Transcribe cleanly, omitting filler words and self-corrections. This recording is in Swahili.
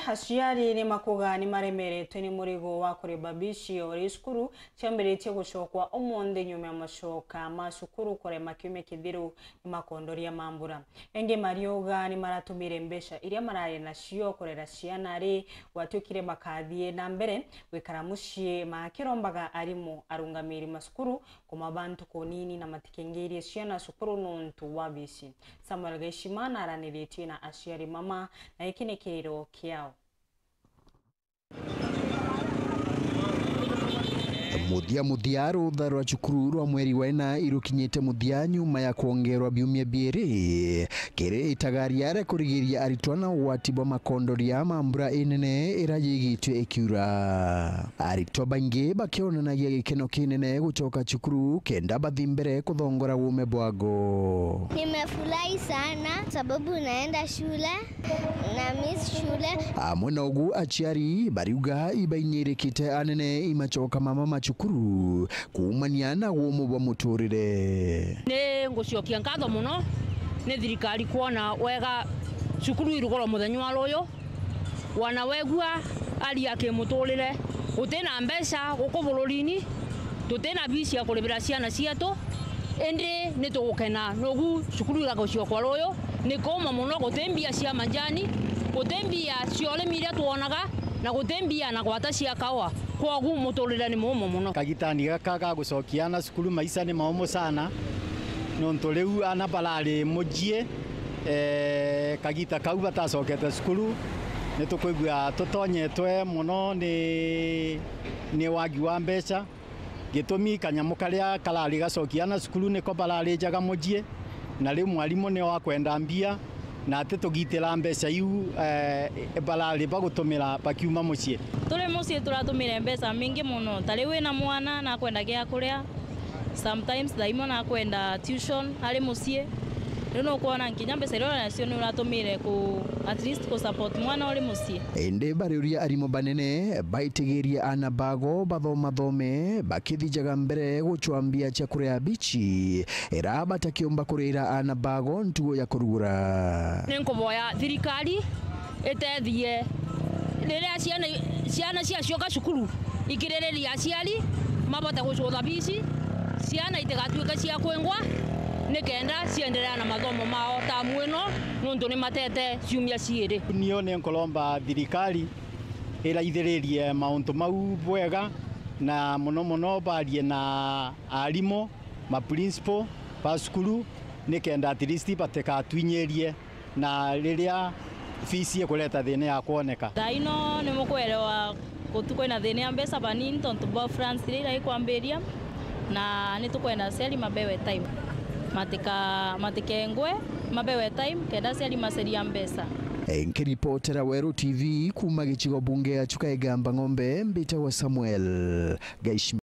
Aciari ni makuga ni maremeretwe ni murigo wa kureba bici ori cukuru cyamberetie gucokwa omonde nyuma amashoka masukuru kurema kiume kithiru ni makondoria mambura enge marioga ni maratumire mbesha iria marare nacio kurera ciana ri watukire makathie na mbere wikara mucie makirombaga arimu arungamiri masukuru kuma bantu konini na matikengerie ciana cukuru nontu wa bici. Samuel Gaishimana araniretie na aciari mama na ikine kiriro kiao. Muthia rutha rwa cukuru rwa mweri wa ina irukinyite muthia nyuma ya kuongerwa biumia bieri kiri itagaria kurigiria aritwana watibwa makondoria mambura inene irayigitwe ikiura aritwa bangi bakionanagia gikeno kinene gucoka cukuru kenda bathi mbere kuthongora ume bwago. Nimefurahi sana sababu naenda shule na miss shule. Amwe na ugu aciari bariuga ibainyirikite anene imacoka mama cukuru kumaniana womo wa muturire. Ne nguciokia ngatho muno ne thirikari kuona wega cukuru irugoro muthenya royo wana wegua ali yake muturire utena mbesa guko bururini tutena bisi ya kuribira ciana ciato ende nitugukena nogu cukuru iraguciokwa royo ni koma muno gutembia cia manjani gutembia ciole miria tuonaga na gutembia na gwata cia kawa kwa gu muturire ni mumo muno. Kagitani gaka gucokiana cukuru maisa ni maumo sana nonto riu ana balari mujie kagita kau batacokete cukuru ni tukuigua tutonyetwe muno ni wagi wa mbeca gitumi kanyamu karia kalari gacokiana cukuru niko balari jaga mujie na riu mwalimu ni wa kwenda mbia na ate tugitira mbeca iu balari bagutumira bakiuma mucie. Tule mucie turatumira mbeca mingi muno tari wina mwana na kwenda gia kuria sometimes daimo na kwenda tuition ali mucie rino kuona nkinya mbeca iro nacio ni uratumire ku at least ku support mwana oli mucie. Ende bariuria arimo banene baitigiria ana bago thome bakithijaga mbere guchwambia chakura ya bichi era batakiomba kurira ana bago ntugo ya kurugura. Ninkuboya thirikari etethie riria ciana ciacioka cukuru ikirereria aciari mabota gucutha bici ciana itigatuika cia kwengwa nikenda ciendelea na mathomo mao tamu ino nundu ni matete ciumia ciiri. Nio ne nkolomba thirikari iraithiririe mauntu mau bwega na muno barie na arimo ma principal pa cukuru nikenda at least bateka twinyerie na riria fees ye kuleta thine ya kuoneka. Daino ni mukwelewa kutukwena thine ya mbeca banini tontu bo France rira ikwambiria na nitukwenda seli mabewe time matikengwe mabewe time kenda seli maseria mbesa. Nkiripotera Weru TV kuma gicigo bunge ya Chukaigamba Ng'ombe mbita wa Samuel Gaishimana.